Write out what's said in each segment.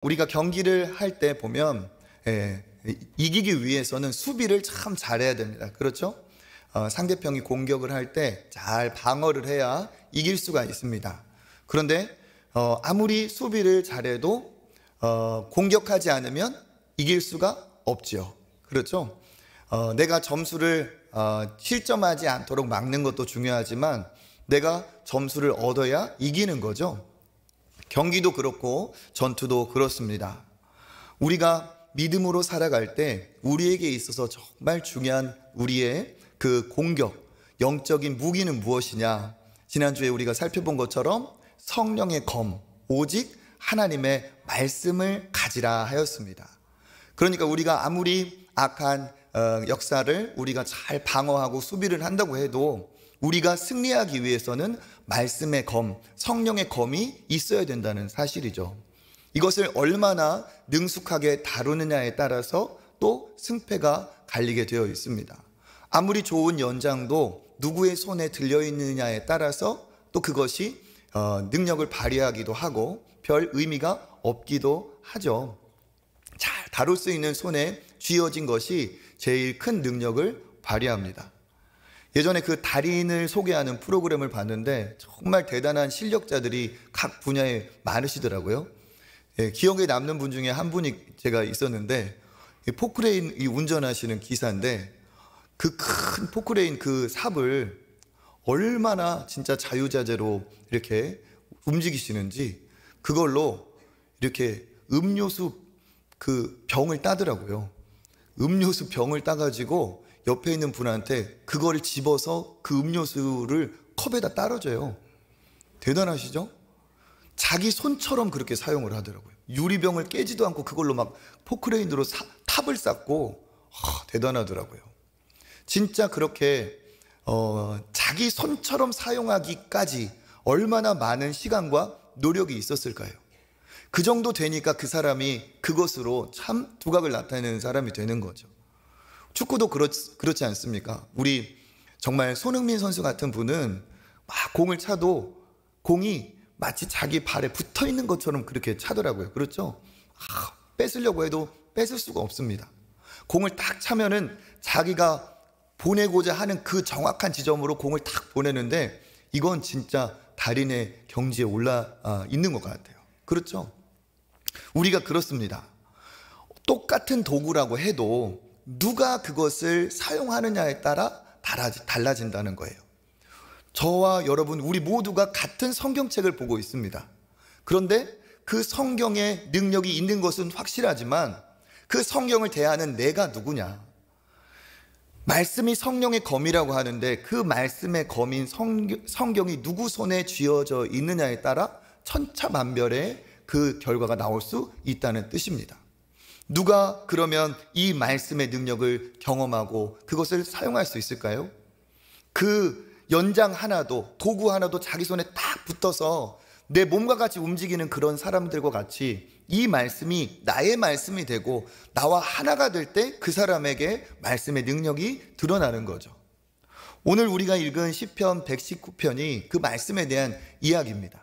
우리가 경기를 할 때 보면 이기기 위해서는 수비를 참 잘해야 됩니다. 그렇죠? 상대편이 공격을 할 때 잘 방어를 해야 이길 수가 있습니다. 그런데 아무리 수비를 잘해도 공격하지 않으면 이길 수가 없지요. 그렇죠? 내가 점수를 실점하지 않도록 막는 것도 중요하지만 내가 점수를 얻어야 이기는 거죠. 경기도 그렇고 전투도 그렇습니다. 우리가 믿음으로 살아갈 때 우리에게 있어서 정말 중요한 우리의 그 공격, 영적인 무기는 무엇이냐? 지난주에 우리가 살펴본 것처럼 성령의 검, 오직 하나님의 말씀을 가지라 하였습니다. 그러니까 우리가 아무리 악한 역사를 우리가 잘 방어하고 수비를 한다고 해도 우리가 승리하기 위해서는 말씀의 검, 성령의 검이 있어야 된다는 사실이죠. 이것을 얼마나 능숙하게 다루느냐에 따라서 또 승패가 갈리게 되어 있습니다. 아무리 좋은 연장도 누구의 손에 들려있느냐에 따라서 또 그것이 능력을 발휘하기도 하고 별 의미가 없기도 하죠. 잘 다룰 수 있는 손에 쥐어진 것이 제일 큰 능력을 발휘합니다. 예전에 그 달인을 소개하는 프로그램을 봤는데 정말 대단한 실력자들이 각 분야에 많으시더라고요. 기억에 남는 분 중에 한 분이 제가 있었는데 포크레인 운전하시는 기사인데 그 큰 포크레인 그 삽을 얼마나 진짜 자유자재로 이렇게 움직이시는지 그걸로 이렇게 음료수 그 병을 따더라고요. 음료수 병을 따가지고 옆에 있는 분한테 그거를 집어서 그 음료수를 컵에다 따라줘요. 대단하시죠? 자기 손처럼 그렇게 사용을 하더라고요. 유리병을 깨지도 않고 그걸로 막 포크레인으로 탑을 쌓고 대단하더라고요. 진짜 그렇게 자기 손처럼 사용하기까지 얼마나 많은 시간과 노력이 있었을까요? 그 정도 되니까 그 사람이 그것으로 참 두각을 나타내는 사람이 되는 거죠. 축구도 그렇지 않습니까? 우리 정말 손흥민 선수 같은 분은 막 공을 차도 공이 마치 자기 발에 붙어 있는 것처럼 그렇게 차더라고요. 그렇죠? 뺏으려고 해도 뺏을 수가 없습니다. 공을 딱 차면은 자기가 보내고자 하는 그 정확한 지점으로 공을 딱 보내는데 이건 진짜 달인의 경지에 올라 있는 것 같아요. 그렇죠? 우리가 그렇습니다. 똑같은 도구라고 해도 누가 그것을 사용하느냐에 따라 달라진다는 거예요. 저와 여러분 우리 모두가 같은 성경책을 보고 있습니다. 그런데 그 성경에 능력이 있는 것은 확실하지만 그 성경을 대하는 내가 누구냐? 말씀이 성령의 검이라고 하는데 그 말씀의 검인 성경이 누구 손에 쥐어져 있느냐에 따라 천차만별의 그 결과가 나올 수 있다는 뜻입니다. 누가 그러면 이 말씀의 능력을 경험하고 그것을 사용할 수 있을까요? 그 연장 하나도 도구 하나도 자기 손에 딱 붙어서 내 몸과 같이 움직이는 그런 사람들과 같이 이 말씀이 나의 말씀이 되고 나와 하나가 될 때 그 사람에게 말씀의 능력이 드러나는 거죠. 오늘 우리가 읽은 시편 119편이 그 말씀에 대한 이야기입니다.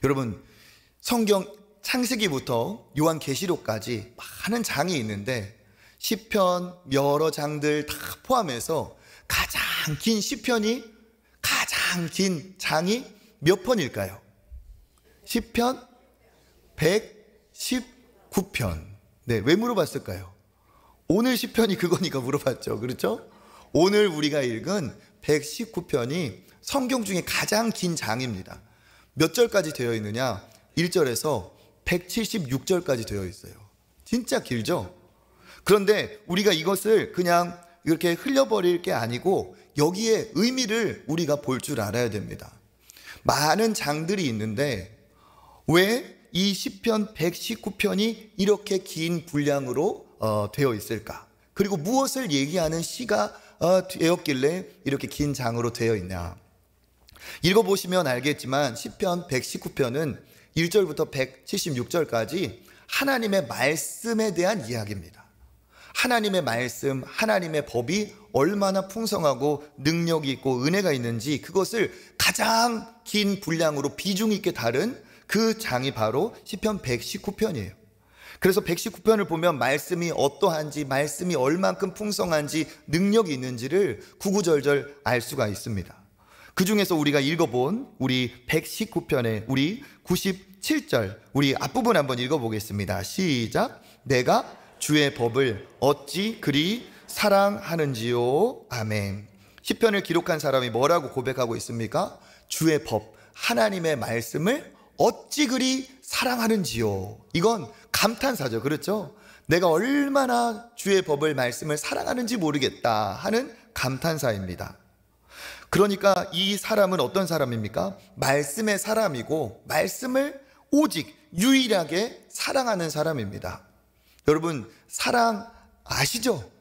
여러분 성경 창세기부터 요한계시록까지 많은 장이 있는데 시편 여러 장들 다 포함해서 가장 긴 시편이 가장 긴 장이 몇 편일까요? 시편 119편. 네, 왜 물어봤을까요? 오늘 시편이 그거니까 물어봤죠. 그렇죠? 오늘 우리가 읽은 119편이 성경 중에 가장 긴 장입니다. 몇 절까지 되어 있느냐? 1절에서 176절까지 되어 있어요. 진짜 길죠? 그런데 우리가 이것을 그냥 이렇게 흘려버릴 게 아니고 여기에 의미를 우리가 볼 줄 알아야 됩니다. 많은 장들이 있는데 왜 이 시편 119편이 이렇게 긴 분량으로 되어 있을까? 그리고 무엇을 얘기하는 시가 되었길래 이렇게 긴 장으로 되어 있냐? 읽어보시면 알겠지만 시편 119편은 1절부터 176절까지 하나님의 말씀에 대한 이야기입니다. 하나님의 말씀, 하나님의 법이 얼마나 풍성하고 능력이 있고 은혜가 있는지 그것을 가장 긴 분량으로 비중 있게 다룬 그 장이 바로 시편 119편이에요. 그래서 119편을 보면 말씀이 어떠한지, 말씀이 얼만큼 풍성한지, 능력이 있는지를 구구절절 알 수가 있습니다. 그 중에서 우리가 읽어본 우리 119편의 우리 97절, 우리 앞부분 한번 읽어보겠습니다. 시작. 내가 주의 법을 어찌 그리 사랑하는지요. 아멘. 시편을 기록한 사람이 뭐라고 고백하고 있습니까? 주의 법, 하나님의 말씀을 어찌 그리 사랑하는지요. 이건 감탄사죠. 그렇죠? 내가 얼마나 주의 법을, 말씀을 사랑하는지 모르겠다 하는 감탄사입니다. 그러니까 이 사람은 어떤 사람입니까? 말씀의 사람이고 말씀을 오직 유일하게 사랑하는 사람입니다. 여러분, 사랑 아시죠?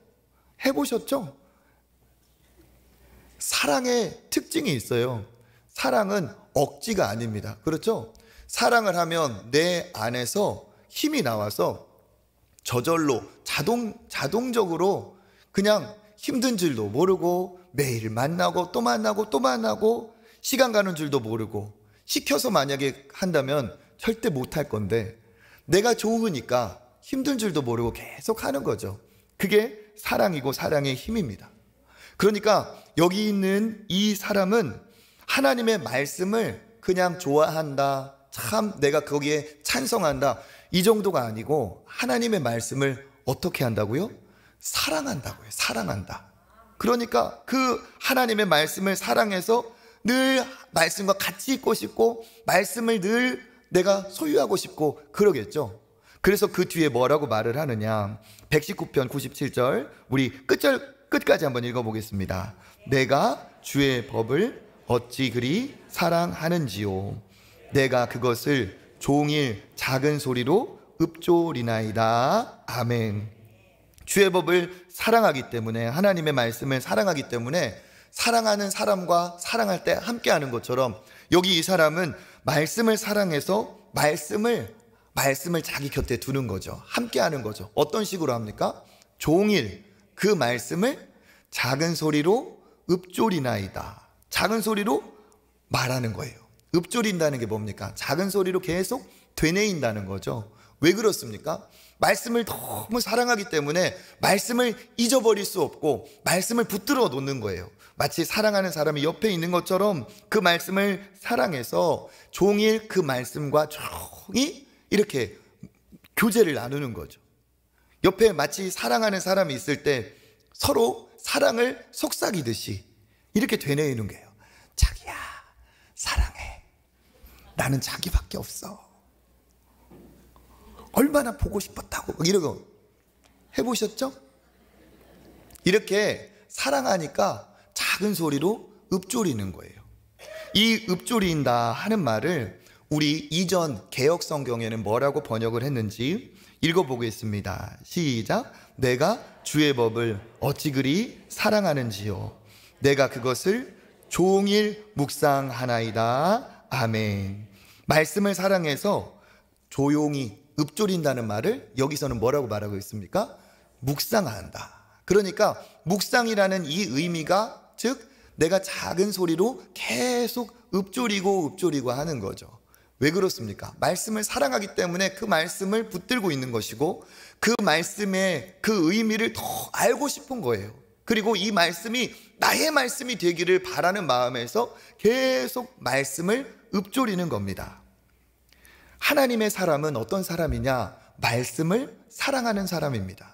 해보셨죠? 사랑의 특징이 있어요. 사랑은 억지가 아닙니다. 그렇죠? 사랑을 하면 내 안에서 힘이 나와서 저절로 자동적으로 그냥 힘든 줄도 모르고 매일 만나고 또 만나고 또 만나고 시간 가는 줄도 모르고, 시켜서 만약에 한다면 절대 못할 건데 내가 좋으니까 힘든 줄도 모르고 계속 하는 거죠. 그게 사랑이고 사랑의 힘입니다. 그러니까 여기 있는 이 사람은 하나님의 말씀을 그냥 좋아한다, 참 내가 거기에 찬성한다, 이 정도가 아니고 하나님의 말씀을 어떻게 한다고요? 사랑한다고요. 사랑한다. 그러니까 그 하나님의 말씀을 사랑해서 늘 말씀과 같이 있고 싶고 말씀을 늘 내가 소유하고 싶고 그러겠죠. 그래서 그 뒤에 뭐라고 말을 하느냐, 119편 97절 우리 끝까지 한번 읽어보겠습니다. 내가 주의 법을 어찌 그리 사랑하는지요. 내가 그것을 종일 작은 소리로 읊조리나이다. 아멘. 주의 법을 사랑하기 때문에, 하나님의 말씀을 사랑하기 때문에 사랑하는 사람과 사랑할 때 함께하는 것처럼 여기 이 사람은 말씀을 사랑해서 말씀을 자기 곁에 두는 거죠. 함께하는 거죠. 어떤 식으로 합니까? 종일 그 말씀을 작은 소리로 읊조리나이다. 작은 소리로 말하는 거예요. 읊조린다는 게 뭡니까? 작은 소리로 계속 되뇌인다는 거죠. 왜 그렇습니까? 말씀을 너무 사랑하기 때문에 말씀을 잊어버릴 수 없고 말씀을 붙들어 놓는 거예요. 마치 사랑하는 사람이 옆에 있는 것처럼 그 말씀을 사랑해서 종일 그 말씀과 조용히 이렇게 교제를 나누는 거죠. 옆에 마치 사랑하는 사람이 있을 때 서로 사랑을 속삭이듯이 이렇게 되뇌이는 거예요. 자기야, 사랑해. 나는 자기밖에 없어. 얼마나 보고 싶었다고 이러고 해보셨죠? 이렇게 사랑하니까 작은 소리로 읊조리는 거예요. 이 읊조린다 하는 말을 우리 이전 개역 성경에는 뭐라고 번역을 했는지 읽어보겠습니다. 시작. 내가 주의 법을 어찌 그리 사랑하는지요. 내가 그것을 종일 묵상하나이다. 아멘. 말씀을 사랑해서 조용히 읊조린다는 말을 여기서는 뭐라고 말하고 있습니까? 묵상한다. 그러니까 묵상이라는 이 의미가 즉 내가 작은 소리로 계속 읊조리고 하는 거죠. 왜 그렇습니까? 말씀을 사랑하기 때문에 그 말씀을 붙들고 있는 것이고 그 말씀의 그 의미를 더 알고 싶은 거예요. 그리고 이 말씀이 나의 말씀이 되기를 바라는 마음에서 계속 말씀을 읊조리는 겁니다. 하나님의 사람은 어떤 사람이냐? 말씀을 사랑하는 사람입니다.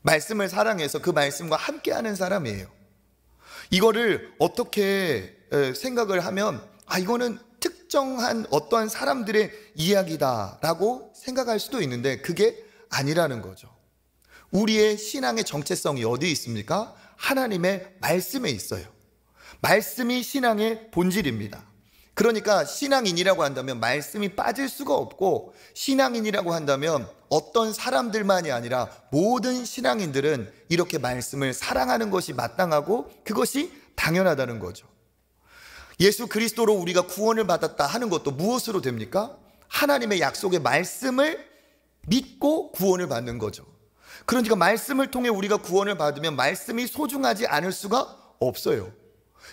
말씀을 사랑해서 그 말씀과 함께하는 사람이에요. 이거를 어떻게 생각을 하면 이거는 특정한 어떠한 사람들의 이야기다라고 생각할 수도 있는데 그게 아니라는 거죠. 우리의 신앙의 정체성이 어디에 있습니까? 하나님의 말씀에 있어요. 말씀이 신앙의 본질입니다. 그러니까 신앙인이라고 한다면 말씀이 빠질 수가 없고, 신앙인이라고 한다면 어떤 사람들만이 아니라 모든 신앙인들은 이렇게 말씀을 사랑하는 것이 마땅하고 그것이 당연하다는 거죠. 예수 그리스도로 우리가 구원을 받았다 하는 것도 무엇으로 됩니까? 하나님의 약속의 말씀을 믿고 구원을 받는 거죠. 그러니까 말씀을 통해 우리가 구원을 받으면 말씀이 소중하지 않을 수가 없어요.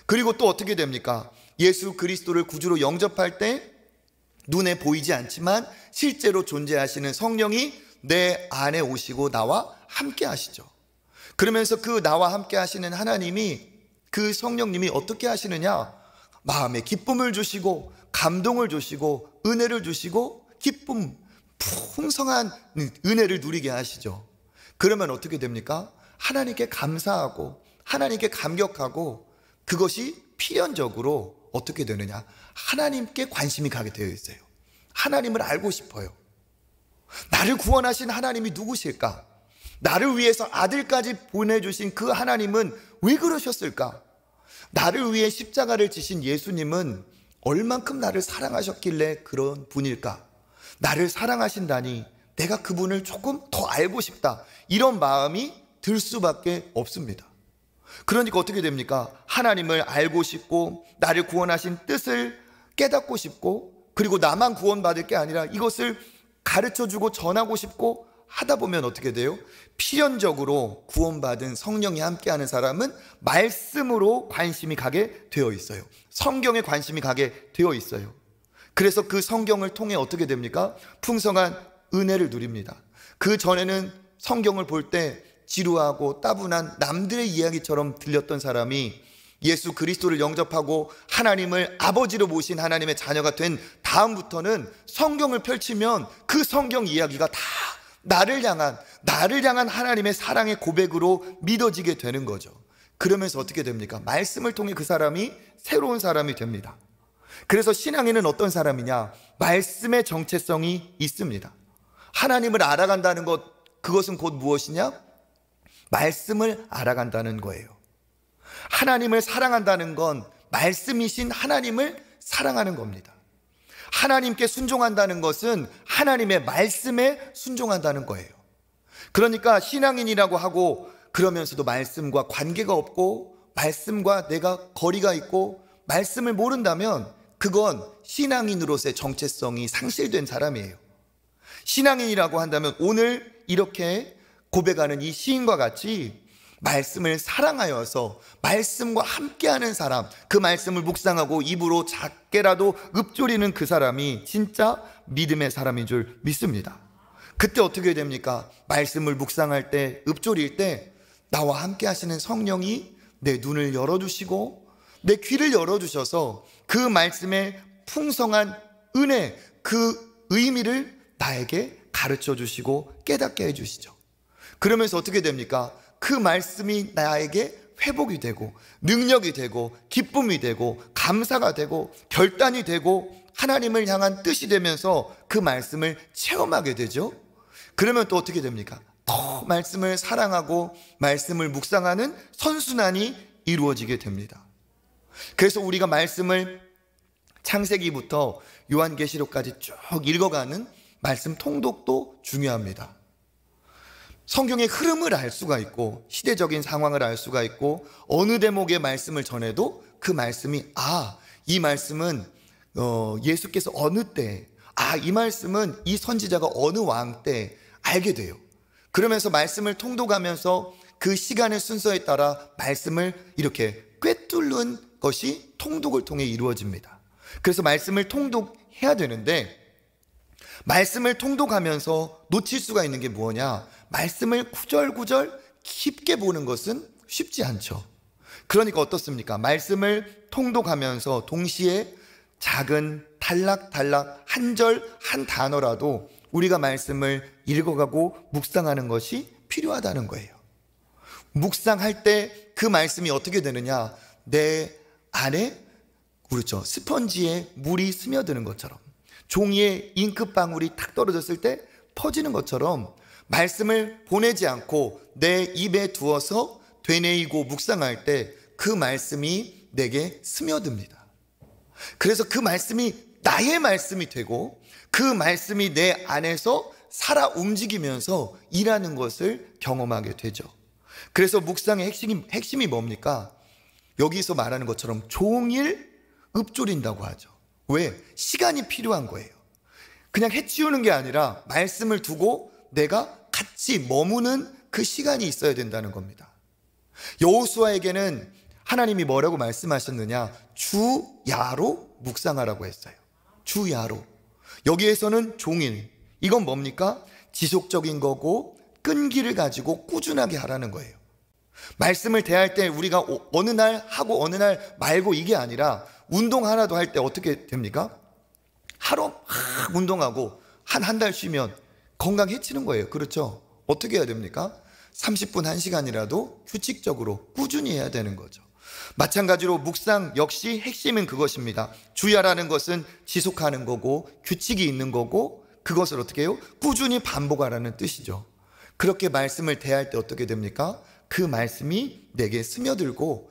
그리고 또 어떻게 됩니까? 예수 그리스도를 구주로 영접할 때 눈에 보이지 않지만 실제로 존재하시는 성령이 내 안에 오시고 나와 함께 하시죠. 그러면서 그 나와 함께 하시는 하나님이, 그 성령님이 어떻게 하시느냐? 마음에 기쁨을 주시고 감동을 주시고 은혜를 주시고 기쁨, 풍성한 은혜를 누리게 하시죠. 그러면 어떻게 됩니까? 하나님께 감사하고 하나님께 감격하고, 그것이 필연적으로 어떻게 되느냐? 하나님께 관심이 가게 되어 있어요. 하나님을 알고 싶어요. 나를 구원하신 하나님이 누구실까? 나를 위해서 아들까지 보내주신 그 하나님은 왜 그러셨을까? 나를 위해 십자가를 지신 예수님은 얼만큼 나를 사랑하셨길래 그런 분일까? 나를 사랑하신다니 내가 그분을 조금 더 알고 싶다, 이런 마음이 들 수밖에 없습니다. 그러니까 어떻게 됩니까? 하나님을 알고 싶고 나를 구원하신 뜻을 깨닫고 싶고, 그리고 나만 구원받을 게 아니라 이것을 가르쳐주고 전하고 싶고 하다 보면 어떻게 돼요? 필연적으로 구원받은 성령이 함께하는 사람은 말씀으로 관심이 가게 되어 있어요. 성경에 관심이 가게 되어 있어요. 그래서 그 성경을 통해 어떻게 됩니까? 풍성한 은혜를 누립니다. 그 전에는 성경을 볼 때 지루하고 따분한 남들의 이야기처럼 들렸던 사람이 예수 그리스도를 영접하고 하나님을 아버지로 모신 하나님의 자녀가 된 다음부터는 성경을 펼치면 그 성경 이야기가 다 나를 향한 하나님의 사랑의 고백으로 믿어지게 되는 거죠. 그러면서 어떻게 됩니까? 말씀을 통해 그 사람이 새로운 사람이 됩니다. 그래서 신앙인은 어떤 사람이냐? 말씀의 정체성이 있습니다. 하나님을 알아간다는 것, 그것은 곧 무엇이냐? 말씀을 알아간다는 거예요. 하나님을 사랑한다는 건 말씀이신 하나님을 사랑하는 겁니다. 하나님께 순종한다는 것은 하나님의 말씀에 순종한다는 거예요. 그러니까 신앙인이라고 하고 그러면서도 말씀과 관계가 없고 말씀과 내가 거리가 있고 말씀을 모른다면 그건 신앙인으로서의 정체성이 상실된 사람이에요. 신앙인이라고 한다면 오늘 이렇게 고백하는 이 시인과 같이 말씀을 사랑하여서 말씀과 함께하는 사람, 그 말씀을 묵상하고 입으로 작게라도 읊조리는 그 사람이 진짜 믿음의 사람인 줄 믿습니다. 그때 어떻게 됩니까? 말씀을 묵상할 때, 읊조릴 때 나와 함께 하시는 성령이 내 눈을 열어주시고 내 귀를 열어주셔서 그 말씀의 풍성한 은혜, 그 의미를 나에게 가르쳐 주시고 깨닫게 해주시죠. 그러면서 어떻게 됩니까? 그 말씀이 나에게 회복이 되고 능력이 되고 기쁨이 되고 감사가 되고 결단이 되고 하나님을 향한 뜻이 되면서 그 말씀을 체험하게 되죠. 그러면 또 어떻게 됩니까? 더 말씀을 사랑하고 말씀을 묵상하는 선순환이 이루어지게 됩니다. 그래서 우리가 말씀을 창세기부터 요한계시록까지 쭉 읽어가는 말씀 통독도 중요합니다. 성경의 흐름을 알 수가 있고 시대적인 상황을 알 수가 있고 어느 대목의 말씀을 전해도 그 말씀이 이 말씀은 예수께서 어느 때, 이 말씀은 이 선지자가 어느 왕 때 알게 돼요. 그러면서 말씀을 통독하면서 그 시간의 순서에 따라 말씀을 이렇게 꿰뚫는 것이 통독을 통해 이루어집니다. 그래서 말씀을 통독해야 되는데 말씀을 통독하면서 놓칠 수가 있는 게 뭐냐? 말씀을 구절구절 깊게 보는 것은 쉽지 않죠. 그러니까 어떻습니까? 말씀을 통독하면서 동시에 작은 단락단락 한 절 한 단어라도 우리가 말씀을 읽어가고 묵상하는 것이 필요하다는 거예요. 묵상할 때 그 말씀이 어떻게 되느냐? 내 안에 그렇죠, 스펀지에 물이 스며드는 것처럼, 종이에 잉크방울이 탁 떨어졌을 때 퍼지는 것처럼 말씀을 보내지 않고 내 입에 두어서 되뇌이고 묵상할 때 그 말씀이 내게 스며듭니다. 그래서 그 말씀이 나의 말씀이 되고 그 말씀이 내 안에서 살아 움직이면서 일하는 것을 경험하게 되죠. 그래서 묵상의 핵심이 뭡니까? 여기서 말하는 것처럼 종일 읊조린다고 하죠. 왜? 시간이 필요한 거예요. 그냥 해치우는 게 아니라 말씀을 두고 내가 같이 머무는 그 시간이 있어야 된다는 겁니다. 여호수아에게는 하나님이 뭐라고 말씀하셨느냐? 주야로 묵상하라고 했어요. 주야로. 여기에서는 종일, 이건 뭡니까? 지속적인 거고 끈기를 가지고 꾸준하게 하라는 거예요. 말씀을 대할 때 우리가 어느 날 하고 어느 날 말고 이게 아니라, 운동 하나도 할 때 어떻게 됩니까? 하루 막 운동하고 한 달 쉬면 건강 해치는 거예요. 그렇죠? 어떻게 해야 됩니까? 30분 1시간이라도 규칙적으로 꾸준히 해야 되는 거죠. 마찬가지로 묵상 역시 핵심은 그것입니다. 주야라는 것은 지속하는 거고 규칙이 있는 거고, 그것을 어떻게 해요? 꾸준히 반복하라는 뜻이죠. 그렇게 말씀을 대할 때 어떻게 됩니까? 그 말씀이 내게 스며들고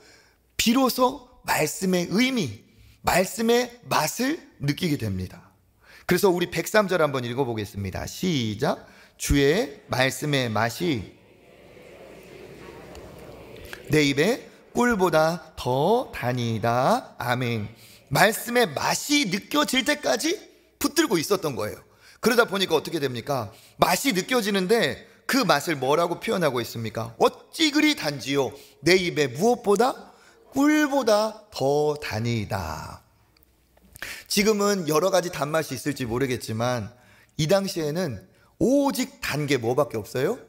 비로소 말씀의 의미, 말씀의 맛을 느끼게 됩니다. 그래서 우리 103절 한번 읽어보겠습니다. 시작. 주의 말씀의 맛이 내 입에 꿀보다 더 다니다. 아멘. 말씀의 맛이 느껴질 때까지 붙들고 있었던 거예요. 그러다 보니까 어떻게 됩니까? 맛이 느껴지는데 그 맛을 뭐라고 표현하고 있습니까? 어찌 그리 단지요, 내 입에 무엇보다 꿀보다 더 다니다. 지금은 여러 가지 단맛이 있을지 모르겠지만 이 당시에는 오직 단 게 뭐밖에 없어요?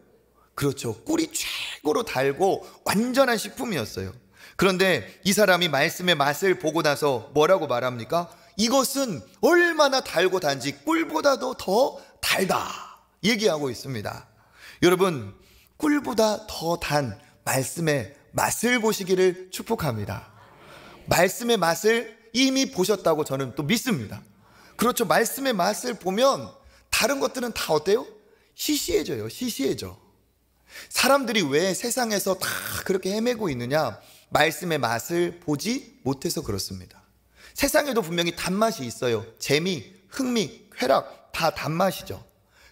그렇죠, 꿀이 최고로 달고 완전한 식품이었어요. 그런데 이 사람이 말씀의 맛을 보고 나서 뭐라고 말합니까? 이것은 얼마나 달고 단지 꿀보다도 더 달다 얘기하고 있습니다. 여러분, 꿀보다 더 단 말씀의 맛을 보시기를 축복합니다. 말씀의 맛을 이미 보셨다고 저는 또 믿습니다. 그렇죠, 말씀의 맛을 보면 다른 것들은 다 어때요? 시시해져요. 시시해져. 사람들이 왜 세상에서 다 그렇게 헤매고 있느냐? 말씀의 맛을 보지 못해서 그렇습니다. 세상에도 분명히 단맛이 있어요. 재미, 흥미, 쾌락 다 단맛이죠.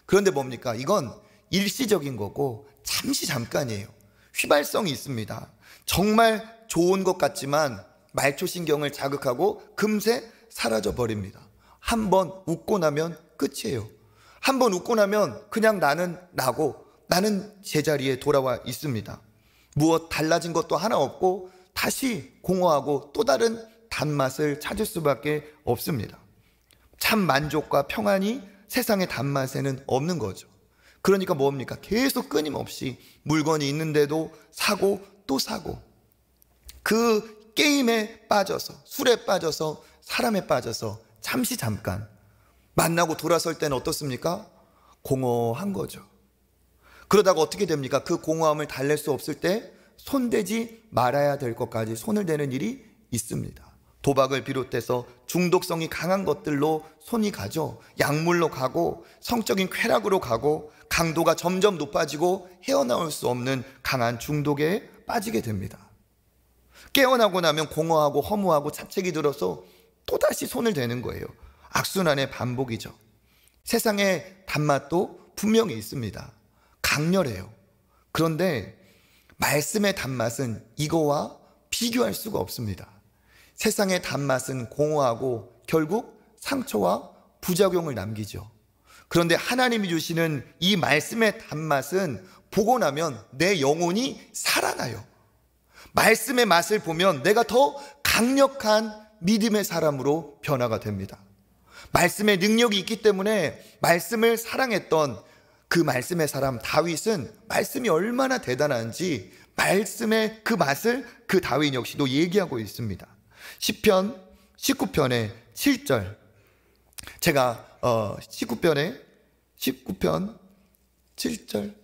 그런데 뭡니까? 이건 일시적인 거고 잠깐이에요. 휘발성이 있습니다. 정말 좋은 것 같지만 말초신경을 자극하고 금세 사라져 버립니다. 한번 웃고 나면 끝이에요. 한번 웃고 나면 그냥 나는 나고 나는 제자리에 돌아와 있습니다. 무엇 달라진 것도 하나 없고 다시 공허하고 또 다른 단맛을 찾을 수밖에 없습니다. 참 만족과 평안이 세상의 단맛에는 없는 거죠. 그러니까 뭡니까? 계속 끊임없이 물건이 있는데도 사고 또 사고, 그 게임에 빠져서, 술에 빠져서, 사람에 빠져서 잠깐 만나고 돌아설 때는 어떻습니까? 공허한 거죠. 그러다가 어떻게 됩니까? 그 공허함을 달랠 수 없을 때 손대지 말아야 될 것까지 손을 대는 일이 있습니다. 도박을 비롯해서 중독성이 강한 것들로 손이 가죠. 약물로 가고 성적인 쾌락으로 가고 강도가 점점 높아지고 헤어나올 수 없는 강한 중독에 빠지게 됩니다. 깨어나고 나면 공허하고 허무하고 자책이 들어서 또다시 손을 대는 거예요. 악순환의 반복이죠. 세상의 단맛도 분명히 있습니다. 강렬해요. 그런데 말씀의 단맛은 이거와 비교할 수가 없습니다. 세상의 단맛은 공허하고 결국 상처와 부작용을 남기죠. 그런데 하나님이 주시는 이 말씀의 단맛은 보고 나면 내 영혼이 살아나요. 말씀의 맛을 보면 내가 더 강력한 믿음의 사람으로 변화가 됩니다. 말씀의 능력이 있기 때문에 말씀을 사랑했던 그 말씀의 사람 다윗은 말씀이 얼마나 대단한지 말씀의 그 맛을 그 다윗 역시도 얘기하고 있습니다. 시편 19편의 7절, 제가 19편 7절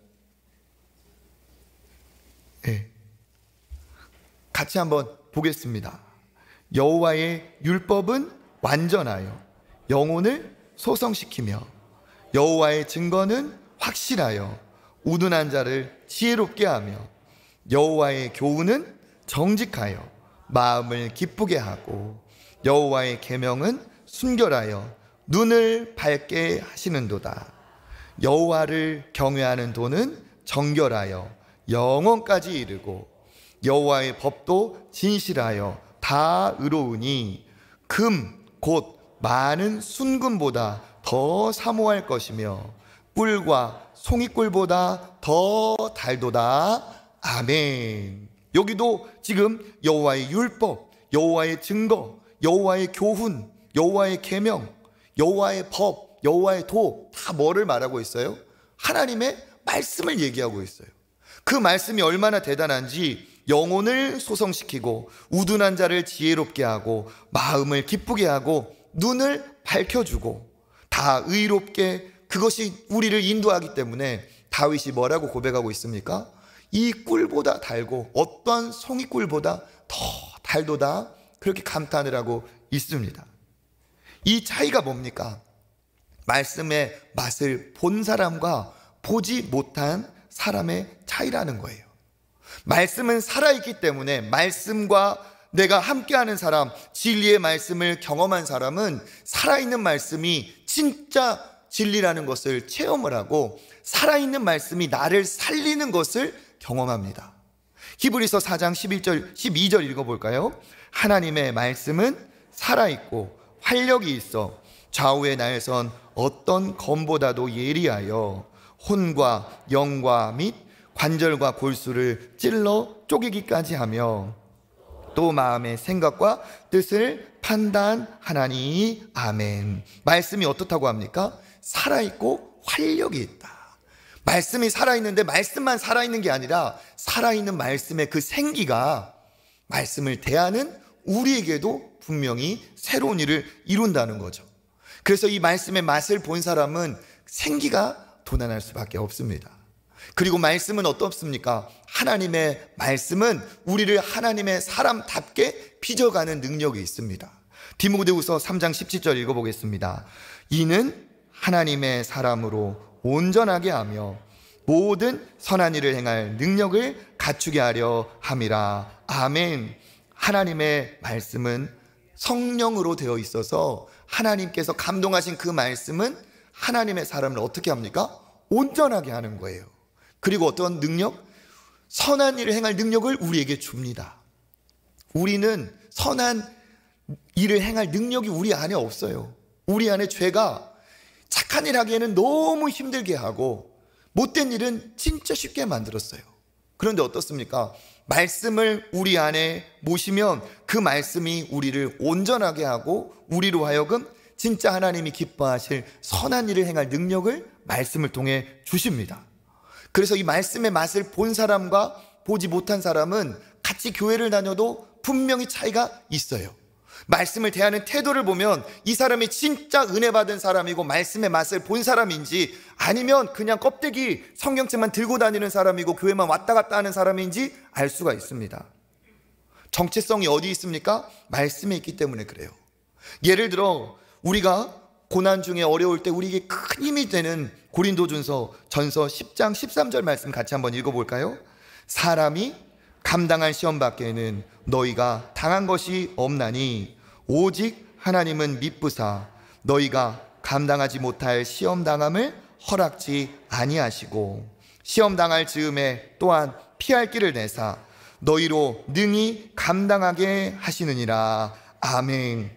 같이 한번 보겠습니다. 여호와의 율법은 완전하여 영혼을 소성시키며 여호와의 증거는 확실하여 우둔한 자를 지혜롭게 하며 여호와의 교훈은 정직하여 마음을 기쁘게 하고 여호와의 계명은 순결하여 눈을 밝게 하시는도다. 여호와를 경외하는 도는 정결하여 영원까지 이르고 여호와의 법도 진실하여 다 의로우니 금 곧 많은 순금보다 더 사모할 것이며 꿀과 송이꿀보다 더 달도다. 아멘. 여기도 지금 여호와의 율법, 여호와의 증거, 여호와의 교훈, 여호와의 계명, 여호와의 법, 여호와의 도 다 뭐를 말하고 있어요? 하나님의 말씀을 얘기하고 있어요. 그 말씀이 얼마나 대단한지 영혼을 소성시키고 우둔한 자를 지혜롭게 하고 마음을 기쁘게 하고 눈을 밝혀주고 다 의롭게, 그것이 우리를 인도하기 때문에 다윗이 뭐라고 고백하고 있습니까? 이 꿀보다 달고 어떠한 송이꿀보다 더 달도다, 그렇게 감탄을 하고 있습니다. 이 차이가 뭡니까? 말씀의 맛을 본 사람과 보지 못한 사람의 차이라는 거예요. 말씀은 살아있기 때문에 말씀과 내가 함께하는 사람, 진리의 말씀을 경험한 사람은 살아있는 말씀이 진짜 진리라는 것을 체험을 하고 살아있는 말씀이 나를 살리는 것을 경험합니다. 히브리서 4장 11절 12절 읽어볼까요? 하나님의 말씀은 살아있고 활력이 있어 좌우의 날선 어떤 검보다도 예리하여 혼과 영과 및 관절과 골수를 찔러 쪼개기까지 하며 또 마음의 생각과 뜻을 판단하나니. 아멘. 말씀이 어떻다고 합니까? 살아있고 활력이 있다. 말씀이 살아있는데 말씀만 살아있는 게 아니라 살아있는 말씀의 그 생기가 말씀을 대하는 우리에게도 분명히 새로운 일을 이룬다는 거죠. 그래서 이 말씀의 맛을 본 사람은 생기가 돋아날 수밖에 없습니다. 그리고 말씀은 어떻습니까? 하나님의 말씀은 우리를 하나님의 사람답게 빚어가는 능력이 있습니다. 디모데후서 3장 17절 읽어보겠습니다. 이는 하나님의 사람으로 온전하게 하며 모든 선한 일을 행할 능력을 갖추게 하려 함이라. 아멘. 하나님의 말씀은 성령으로 되어 있어서 하나님께서 감동하신 그 말씀은 하나님의 사람을 어떻게 합니까? 온전하게 하는 거예요. 그리고 어떤 능력? 선한 일을 행할 능력을 우리에게 줍니다. 우리는 선한 일을 행할 능력이 우리 안에 없어요. 우리 안에 죄가 착한 일 하기에는 너무 힘들게 하고 못된 일은 진짜 쉽게 만들었어요. 그런데 어떻습니까? 말씀을 우리 안에 모시면 그 말씀이 우리를 온전하게 하고 우리로 하여금 진짜 하나님이 기뻐하실 선한 일을 행할 능력을 말씀을 통해 주십니다. 그래서 이 말씀의 맛을 본 사람과 보지 못한 사람은 같이 교회를 다녀도 분명히 차이가 있어요. 말씀을 대하는 태도를 보면 이 사람이 진짜 은혜 받은 사람이고 말씀의 맛을 본 사람인지 아니면 그냥 껍데기 성경책만 들고 다니는 사람이고 교회만 왔다 갔다 하는 사람인지 알 수가 있습니다. 정체성이 어디 있습니까? 말씀에 있기 때문에 그래요. 예를 들어 우리가 고난 중에 어려울 때 우리에게 큰 힘이 되는 고린도전서 10장 13절 말씀 같이 한번 읽어볼까요? 사람이 감당할 시험 밖에는 너희가 당한 것이 없나니 오직 하나님은 미쁘사 너희가 감당하지 못할 시험 당함을 허락지 아니하시고 시험 당할 즈음에 또한 피할 길을 내사 너희로 능히 감당하게 하시느니라. 아멘.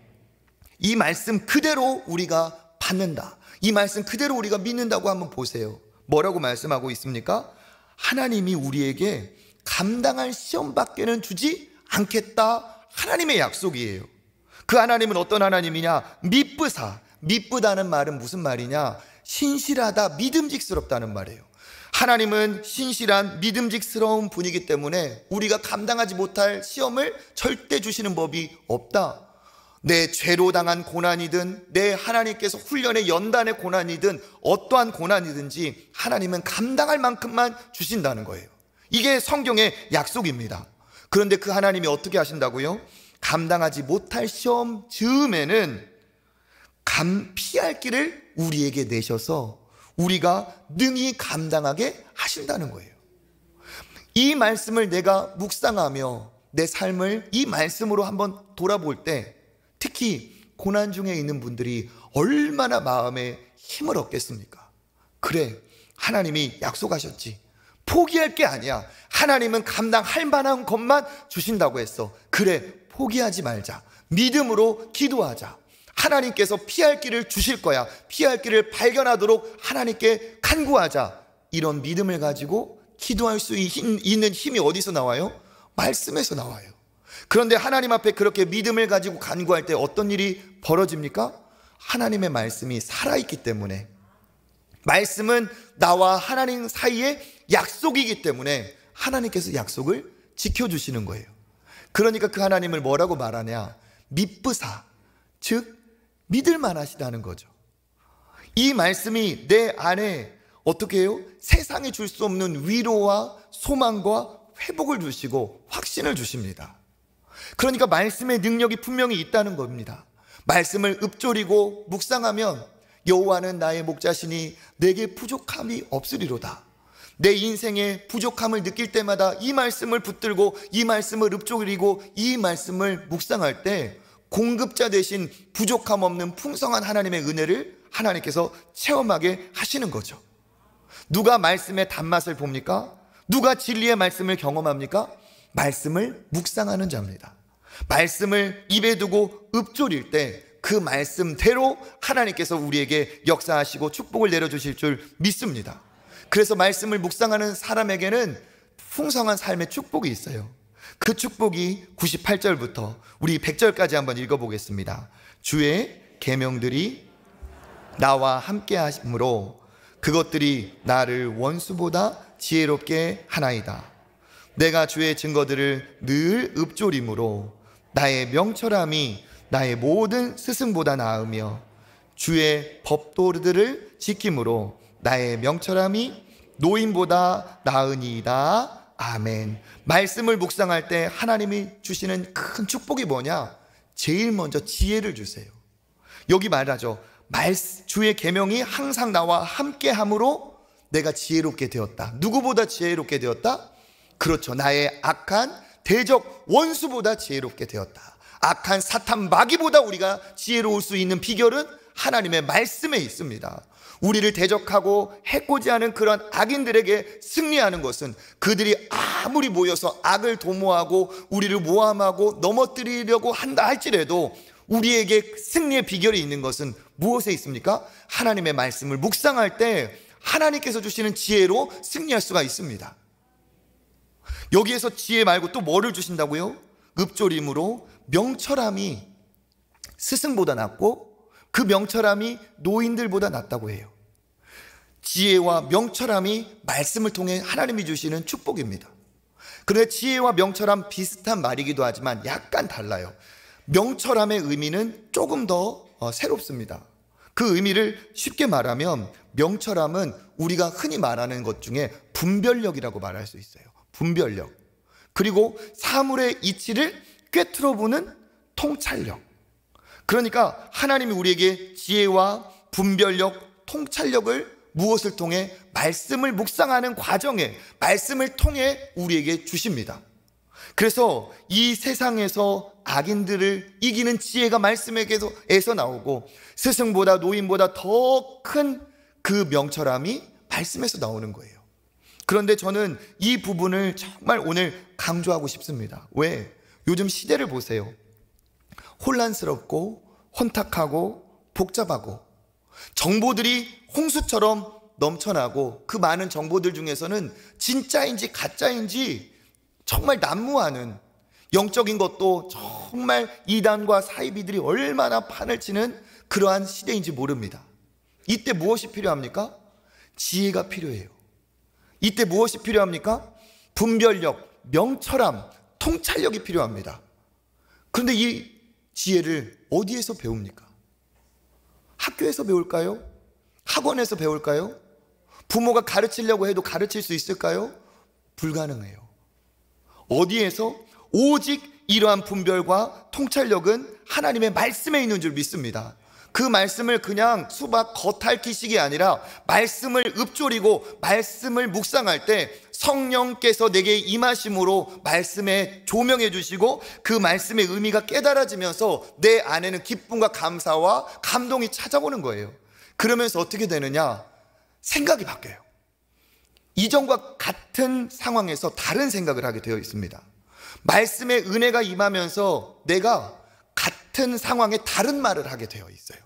이 말씀 그대로 우리가 받는다. 이 말씀 그대로 우리가 믿는다고 한번 보세요. 뭐라고 말씀하고 있습니까? 하나님이 우리에게 감당할 시험밖에는 주지 않겠다. 하나님의 약속이에요. 그 하나님은 어떤 하나님이냐? 미쁘사. 미쁘다는 말은 무슨 말이냐? 신실하다, 믿음직스럽다는 말이에요. 하나님은 신실한 믿음직스러운 분이기 때문에 우리가 감당하지 못할 시험을 절대 주시는 법이 없다. 내 죄로 당한 고난이든 내 하나님께서 훈련의 연단의 고난이든 어떠한 고난이든지 하나님은 감당할 만큼만 주신다는 거예요. 이게 성경의 약속입니다. 그런데 그 하나님이 어떻게 하신다고요? 감당하지 못할 시험 즈음에는 피할 길을 우리에게 내셔서 우리가 능히 감당하게 하신다는 거예요. 이 말씀을 내가 묵상하며 내 삶을 이 말씀으로 한번 돌아볼 때 특히 고난 중에 있는 분들이 얼마나 마음에 힘을 얻겠습니까? 그래, 하나님이 약속하셨지. 포기할 게 아니야. 하나님은 감당할 만한 것만 주신다고 했어. 그래, 포기하지 말자. 믿음으로 기도하자. 하나님께서 피할 길을 주실 거야. 피할 길을 발견하도록 하나님께 간구하자. 이런 믿음을 가지고 기도할 수 있는 힘이 어디서 나와요? 말씀에서 나와요. 그런데 하나님 앞에 그렇게 믿음을 가지고 간구할 때 어떤 일이 벌어집니까? 하나님의 말씀이 살아있기 때문에, 말씀은 나와 하나님 사이의 약속이기 때문에 하나님께서 약속을 지켜주시는 거예요. 그러니까 그 하나님을 뭐라고 말하냐? 믿부사, 즉 믿을 만하시다는 거죠. 이 말씀이 내 안에 어떻게 해요? 세상에 줄 수 없는 위로와 소망과 회복을 주시고 확신을 주십니다. 그러니까 말씀의 능력이 분명히 있다는 겁니다. 말씀을 읊조리고 묵상하면 여호와는 나의 목자시니 내게 부족함이 없으리로다. 내 인생의 부족함을 느낄 때마다 이 말씀을 붙들고 이 말씀을 읊조리고 이 말씀을 묵상할 때 공급자 대신 부족함 없는 풍성한 하나님의 은혜를 하나님께서 체험하게 하시는 거죠. 누가 말씀의 단맛을 봅니까? 누가 진리의 말씀을 경험합니까? 말씀을 묵상하는 자입니다. 말씀을 입에 두고 읊조릴 때 그 말씀대로 하나님께서 우리에게 역사하시고 축복을 내려주실 줄 믿습니다. 그래서 말씀을 묵상하는 사람에게는 풍성한 삶의 축복이 있어요. 그 축복이 98절부터 우리 100절까지 한번 읽어보겠습니다. 주의 계명들이 나와 함께 하심으로 그것들이 나를 원수보다 지혜롭게 하나이다. 내가 주의 증거들을 늘 읊조림으로 나의 명철함이 나의 모든 스승보다 나으며 주의 법도들을 지킴으로 나의 명철함이 노인보다 나으니이다. 아멘. 말씀을 묵상할 때 하나님이 주시는 큰 축복이 뭐냐? 제일 먼저 지혜를 주세요. 여기 말하죠. 주의 계명이 항상 나와 함께함으로 내가 지혜롭게 되었다. 누구보다 지혜롭게 되었다? 그렇죠. 나의 악한 대적 원수보다 지혜롭게 되었다. 악한 사탄 마귀보다 우리가 지혜로울 수 있는 비결은 하나님의 말씀에 있습니다. 우리를 대적하고 해코지 하는 그런 악인들에게 승리하는 것은 그들이 아무리 모여서 악을 도모하고 우리를 모함하고 넘어뜨리려고 한다 할지라도 우리에게 승리의 비결이 있는 것은 무엇에 있습니까? 하나님의 말씀을 묵상할 때 하나님께서 주시는 지혜로 승리할 수가 있습니다. 여기에서 지혜 말고 또 뭐를 주신다고요? 읊조림으로 명철함이 스승보다 낫고 그 명철함이 노인들보다 낫다고 해요. 지혜와 명철함이 말씀을 통해 하나님이 주시는 축복입니다. 그런데 지혜와 명철함 비슷한 말이기도 하지만 약간 달라요. 명철함의 의미는 조금 더 새롭습니다. 그 의미를 쉽게 말하면 명철함은 우리가 흔히 말하는 것 중에 분별력이라고 말할 수 있어요. 분별력. 그리고 사물의 이치를 꿰뚫어보는 통찰력. 그러니까 하나님이 우리에게 지혜와 분별력, 통찰력을 무엇을 통해? 말씀을 묵상하는 과정에 말씀을 통해 우리에게 주십니다. 그래서 이 세상에서 악인들을 이기는 지혜가 말씀에서 나오고 스승보다 노인보다 더 큰 그 명철함이 말씀에서 나오는 거예요. 그런데 저는 이 부분을 정말 오늘 강조하고 싶습니다. 왜? 요즘 시대를 보세요. 혼란스럽고 혼탁하고 복잡하고 정보들이 홍수처럼 넘쳐나고 그 많은 정보들 중에서는 진짜인지 가짜인지 정말 난무하는, 영적인 것도 정말 이단과 사이비들이 얼마나 판을 치는 그러한 시대인지 모릅니다. 이때 무엇이 필요합니까? 지혜가 필요해요. 이때 무엇이 필요합니까? 분별력, 명철함, 통찰력이 필요합니다. 그런데 이 지혜를 어디에서 배웁니까? 학교에서 배울까요? 학원에서 배울까요? 부모가 가르치려고 해도 가르칠 수 있을까요? 불가능해요. 어디에서? 오직 이러한 분별과 통찰력은 하나님의 말씀에 있는 줄 믿습니다. 그 말씀을 그냥 수박 겉핥기식이 아니라 말씀을 읊조리고 말씀을 묵상할 때 성령께서 내게 임하심으로 말씀에 조명해 주시고 그 말씀의 의미가 깨달아지면서 내 안에는 기쁨과 감사와 감동이 찾아오는 거예요. 그러면서 어떻게 되느냐? 생각이 바뀌어요. 이전과 같은 상황에서 다른 생각을 하게 되어 있습니다. 말씀의 은혜가 임하면서 내가 같은 상황에 다른 말을 하게 되어 있어요.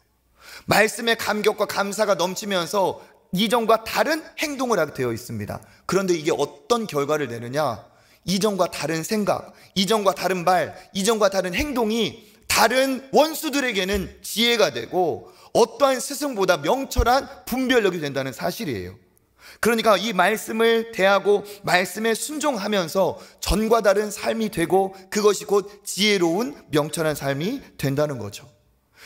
말씀의 감격과 감사가 넘치면서 이전과 다른 행동을 하게 되어 있습니다. 그런데 이게 어떤 결과를 내느냐? 이전과 다른 생각, 이전과 다른 말, 이전과 다른 행동이 다른 원수들에게는 지혜가 되고 어떠한 스승보다 명철한 분별력이 된다는 사실이에요. 그러니까 이 말씀을 대하고 말씀에 순종하면서 전과 다른 삶이 되고, 그것이 곧 지혜로운 명철한 삶이 된다는 거죠.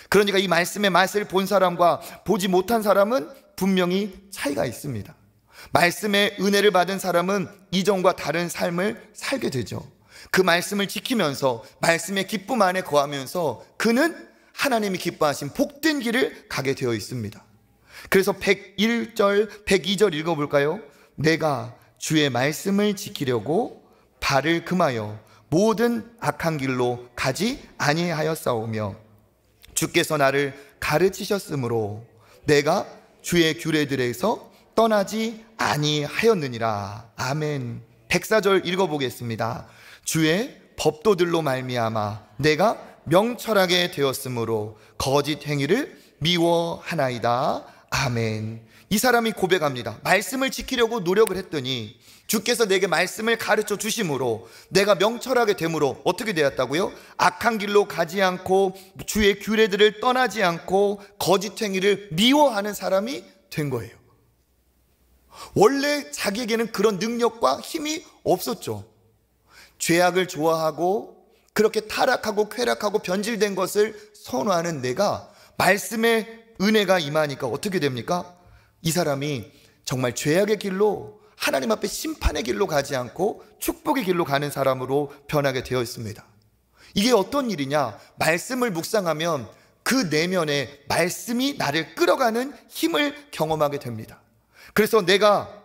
그러니까 이 말씀의 맛을 본 사람과 보지 못한 사람은 분명히 차이가 있습니다. 말씀의 은혜를 받은 사람은 이전과 다른 삶을 살게 되죠. 그 말씀을 지키면서 말씀의 기쁨 안에 거하면서 그는 하나님이 기뻐하신 복된 길을 가게 되어 있습니다. 그래서 101절, 102절 읽어볼까요? 내가 주의 말씀을 지키려고 발을 금하여 모든 악한 길로 가지 아니하였사오며 주께서 나를 가르치셨으므로 내가 주의 규례들에서 떠나지 아니하였느니라. 아멘. 104절 읽어보겠습니다. 주의 법도들로 말미암아 내가 명철하게 되었으므로 거짓 행위를 미워하나이다. 아멘. 이 사람이 고백합니다. 말씀을 지키려고 노력을 했더니 주께서 내게 말씀을 가르쳐 주심으로 내가 명철하게 됨으로 어떻게 되었다고요? 악한 길로 가지 않고 주의 규례들을 떠나지 않고 거짓 행위를 미워하는 사람이 된 거예요. 원래 자기에게는 그런 능력과 힘이 없었죠. 죄악을 좋아하고 그렇게 타락하고 쾌락하고 변질된 것을 선호하는 내가 말씀의 은혜가 임하니까 어떻게 됩니까? 이 사람이 정말 죄악의 길로, 하나님 앞에 심판의 길로 가지 않고 축복의 길로 가는 사람으로 변하게 되어 있습니다. 이게 어떤 일이냐? 말씀을 묵상하면 그 내면에 말씀이 나를 끌어가는 힘을 경험하게 됩니다. 그래서 내가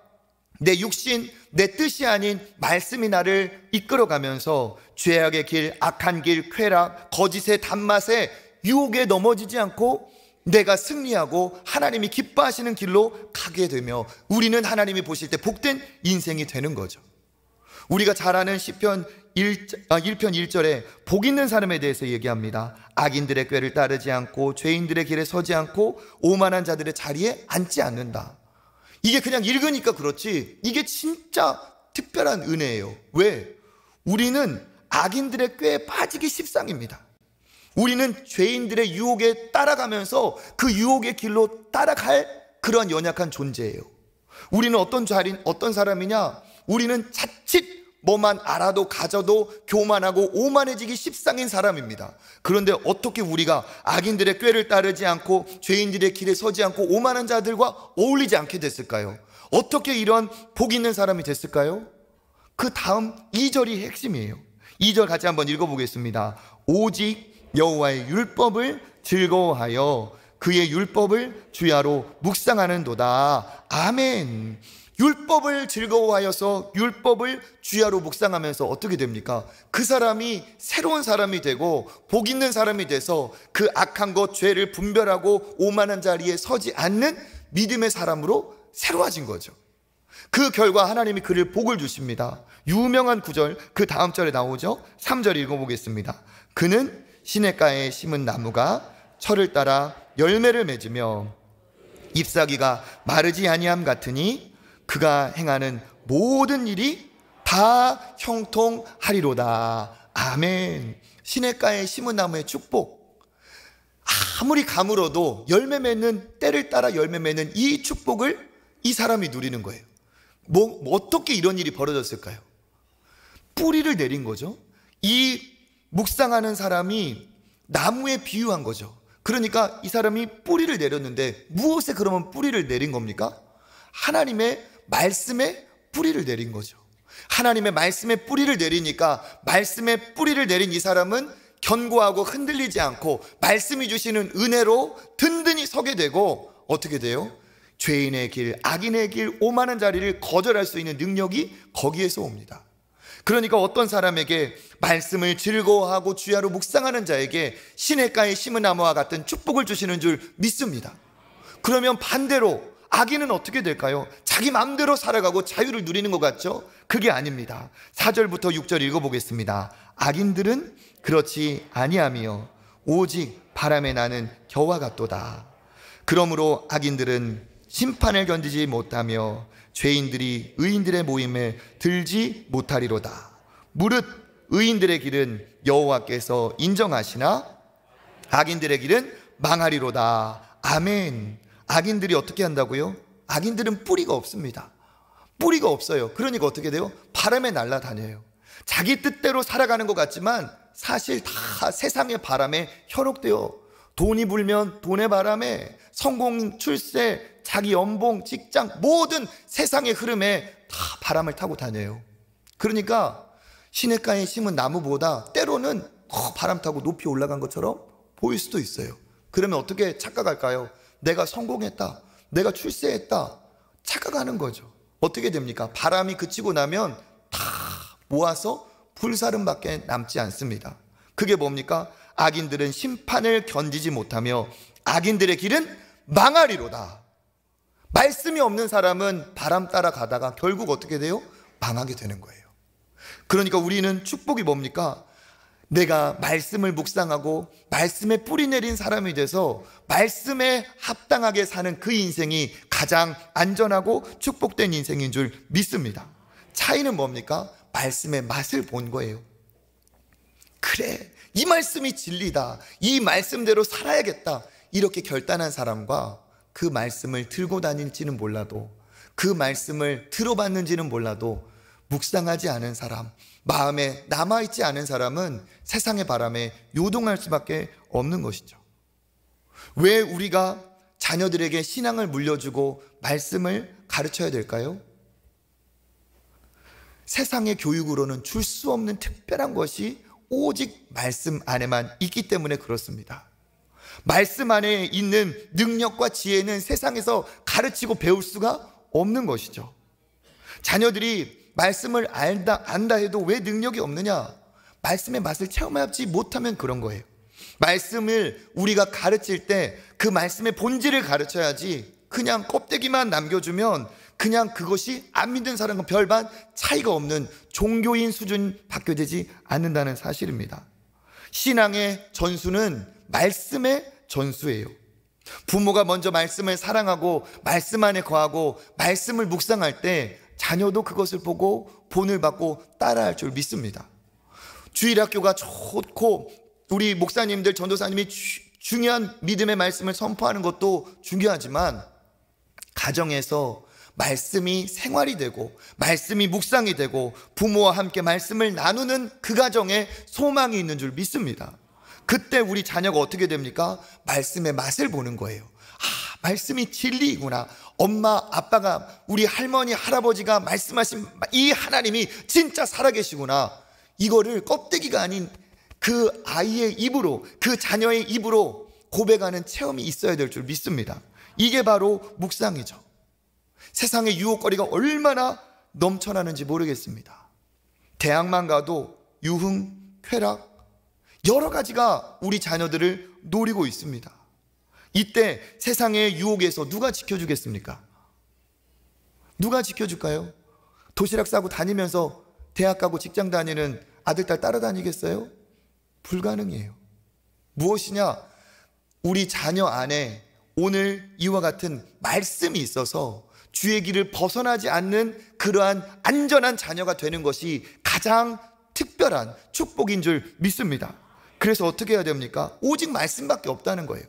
내 육신, 내 뜻이 아닌 말씀이 나를 이끌어가면서 죄악의 길, 악한 길, 쾌락, 거짓의 단맛에 유혹에 넘어지지 않고 내가 승리하고 하나님이 기뻐하시는 길로 가게 되며 우리는 하나님이 보실 때 복된 인생이 되는 거죠. 우리가 잘 아는 시편 1편 1절에 복 있는 사람에 대해서 얘기합니다. 악인들의 꾀를 따르지 않고 죄인들의 길에 서지 않고 오만한 자들의 자리에 앉지 않는다. 이게 그냥 읽으니까 그렇지 이게 진짜 특별한 은혜예요. 왜? 우리는 악인들의 꾀에 빠지기 십상입니다. 우리는 죄인들의 유혹에 따라가면서 그 유혹의 길로 따라갈 그런 연약한 존재예요. 우리는 어떤 사람이냐? 우리는 자칫 뭐만 알아도 가져도 교만하고 오만해지기 십상인 사람입니다. 그런데 어떻게 우리가 악인들의 꾀를 따르지 않고 죄인들의 길에 서지 않고 오만한 자들과 어울리지 않게 됐을까요? 어떻게 이런 복 있는 사람이 됐을까요? 그 다음 2절이 핵심이에요. 2절 같이 한번 읽어보겠습니다. 오직 여호와의 율법을 즐거워하여 그의 율법을 주야로 묵상하는도다. 아멘. 율법을 즐거워하여서 율법을 주야로 묵상하면서 어떻게 됩니까? 그 사람이 새로운 사람이 되고 복 있는 사람이 돼서 그 악한 것, 죄를 분별하고 오만한 자리에 서지 않는 믿음의 사람으로 새로워진 거죠. 그 결과 하나님이 그를 복을 주십니다. 유명한 구절, 그 다음 절에 나오죠. 3절 읽어보겠습니다. 그는 시냇가에 심은 나무가 철을 따라 열매를 맺으며 잎사귀가 마르지 아니함 같으니 그가 행하는 모든 일이 다 형통하리로다. 아멘. 시냇가에 심은 나무의 축복. 아무리 가물어도 열매 맺는, 때를 따라 열매 맺는 이 축복을 이 사람이 누리는 거예요. 어떻게 이런 일이 벌어졌을까요? 뿌리를 내린 거죠. 이 묵상하는 사람이 나무에 비유한 거죠. 그러니까 이 사람이 뿌리를 내렸는데 무엇에 그러면 뿌리를 내린 겁니까? 하나님의 말씀에 뿌리를 내린 거죠. 하나님의 말씀에 뿌리를 내리니까 말씀에 뿌리를 내린 이 사람은 견고하고 흔들리지 않고 말씀이 주시는 은혜로 든든히 서게 되고 어떻게 돼요? 죄인의 길, 악인의 길, 오만한 자리를 거절할 수 있는 능력이 거기에서 옵니다. 그러니까 어떤 사람에게 말씀을 즐거워하고 주야로 묵상하는 자에게 시냇가에 심은 나무와 같은 축복을 주시는 줄 믿습니다. 그러면 반대로 악인은 어떻게 될까요? 자기 마음대로 살아가고 자유를 누리는 것 같죠? 그게 아닙니다. 4절부터 6절 읽어보겠습니다. 악인들은 그렇지 아니하며 오직 바람에 나는 겨와 같도다. 그러므로 악인들은 심판을 견디지 못하며 죄인들이 의인들의 모임에 들지 못하리로다. 무릇 의인들의 길은 여호와께서 인정하시나 악인들의 길은 망하리로다. 아멘. 악인들이 어떻게 한다고요? 악인들은 뿌리가 없습니다. 뿌리가 없어요. 그러니까 어떻게 돼요? 바람에 날아다녀요. 자기 뜻대로 살아가는 것 같지만 사실 다 세상의 바람에 현혹되어, 돈이 불면 돈의 바람에, 성공, 출세, 자기 연봉, 직장, 모든 세상의 흐름에 다 바람을 타고 다녀요. 그러니까 시냇가에 심은 나무보다 때로는 더 바람 타고 높이 올라간 것처럼 보일 수도 있어요. 그러면 어떻게 착각할까요? 내가 성공했다, 내가 출세했다 착각하는 거죠. 어떻게 됩니까? 바람이 그치고 나면 다 모아서 불사름밖에 남지 않습니다. 그게 뭡니까? 악인들은 심판을 견디지 못하며 악인들의 길은 망하리로다. 말씀이 없는 사람은 바람 따라 가다가 결국 어떻게 돼요? 망하게 되는 거예요. 그러니까 우리는 축복이 뭡니까? 내가 말씀을 묵상하고 말씀에 뿌리 내린 사람이 돼서 말씀에 합당하게 사는 그 인생이 가장 안전하고 축복된 인생인 줄 믿습니다. 차이는 뭡니까? 말씀의 맛을 본 거예요. 그래, 이 말씀이 진리다, 이 말씀대로 살아야겠다, 이렇게 결단한 사람과 그 말씀을 들고 다닐지는 몰라도, 그 말씀을 들어봤는지는 몰라도 묵상하지 않은 사람, 마음에 남아있지 않은 사람은 세상의 바람에 요동할 수밖에 없는 것이죠. 왜 우리가 자녀들에게 신앙을 물려주고 말씀을 가르쳐야 될까요? 세상의 교육으로는 줄 수 없는 특별한 것이 오직 말씀 안에만 있기 때문에 그렇습니다. 말씀 안에 있는 능력과 지혜는 세상에서 가르치고 배울 수가 없는 것이죠. 자녀들이 말씀을 안다 해도 왜 능력이 없느냐? 말씀의 맛을 체험하지 못하면 그런 거예요. 말씀을 우리가 가르칠 때 그 말씀의 본질을 가르쳐야지, 그냥 껍데기만 남겨주면 그냥 그것이 안 믿는 사람과 별반 차이가 없는 종교인 수준 밖에 되지 않는다는 사실입니다. 신앙의 전수는 말씀의 전수예요. 부모가 먼저 말씀을 사랑하고 말씀 안에 거하고 말씀을 묵상할 때 자녀도 그것을 보고 본을 받고 따라할 줄 믿습니다. 주일학교가 좋고 우리 목사님들, 전도사님이 중요한 믿음의 말씀을 선포하는 것도 중요하지만 가정에서 말씀이 생활이 되고 말씀이 묵상이 되고 부모와 함께 말씀을 나누는 그 가정에 소망이 있는 줄 믿습니다. 그때 우리 자녀가 어떻게 됩니까? 말씀의 맛을 보는 거예요. 아, 말씀이 진리이구나. 엄마, 아빠가, 우리 할머니, 할아버지가 말씀하신 이 하나님이 진짜 살아계시구나. 이거를 껍데기가 아닌 그 아이의 입으로, 그 자녀의 입으로 고백하는 체험이 있어야 될 줄 믿습니다. 이게 바로 묵상이죠. 세상의 유혹거리가 얼마나 넘쳐나는지 모르겠습니다. 대학만 가도 유흥, 쾌락, 여러 가지가 우리 자녀들을 노리고 있습니다. 이때 세상의 유혹에서 누가 지켜주겠습니까? 누가 지켜줄까요? 도시락 싸고 다니면서 대학 가고 직장 다니는 아들, 딸 따라다니겠어요? 불가능해요. 무엇이냐? 우리 자녀 안에 오늘 이와 같은 말씀이 있어서 주의 길을 벗어나지 않는 그러한 안전한 자녀가 되는 것이 가장 특별한 축복인 줄 믿습니다. 그래서 어떻게 해야 됩니까? 오직 말씀밖에 없다는 거예요.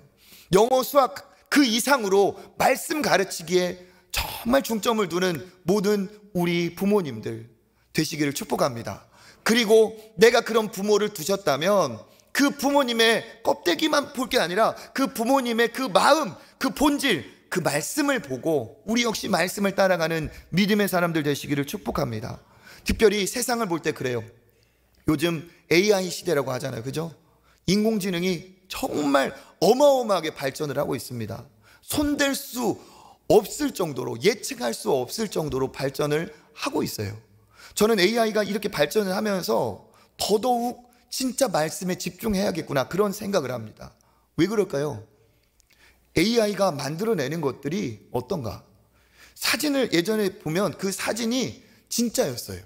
영어, 수학 그 이상으로 말씀 가르치기에 정말 중점을 두는 모든 우리 부모님들 되시기를 축복합니다. 그리고 내가 그런 부모를 두셨다면 그 부모님의 껍데기만 볼 게 아니라 그 부모님의 그 마음, 그 본질, 그 말씀을 보고 우리 역시 말씀을 따라가는 믿음의 사람들 되시기를 축복합니다. 특별히 세상을 볼 때 그래요. 요즘 AI 시대라고 하잖아요. 그죠? 인공지능이 정말 어마어마하게 발전을 하고 있습니다. 손댈 수 없을 정도로, 예측할 수 없을 정도로 발전을 하고 있어요. 저는 AI가 이렇게 발전을 하면서 더더욱 진짜 말씀에 집중해야겠구나, 그런 생각을 합니다. 왜 그럴까요? AI가 만들어내는 것들이 어떤가? 사진을 예전에 보면 그 사진이 진짜였어요.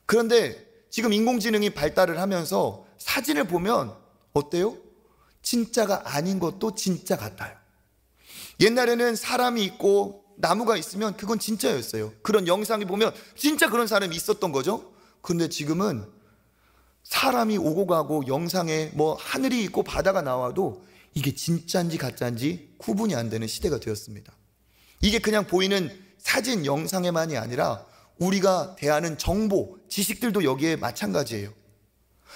그런데 지금 인공지능이 발달을 하면서 사진을 보면 어때요? 진짜가 아닌 것도 진짜 같아요. 옛날에는 사람이 있고 나무가 있으면 그건 진짜였어요. 그런 영상이 보면 진짜 그런 사람이 있었던 거죠. 그런데 지금은 사람이 오고 가고 영상에 뭐 하늘이 있고 바다가 나와도 이게 진짜인지 가짜인지 구분이 안 되는 시대가 되었습니다. 이게 그냥 보이는 사진, 영상에만이 아니라 우리가 대하는 정보, 지식들도 여기에 마찬가지예요.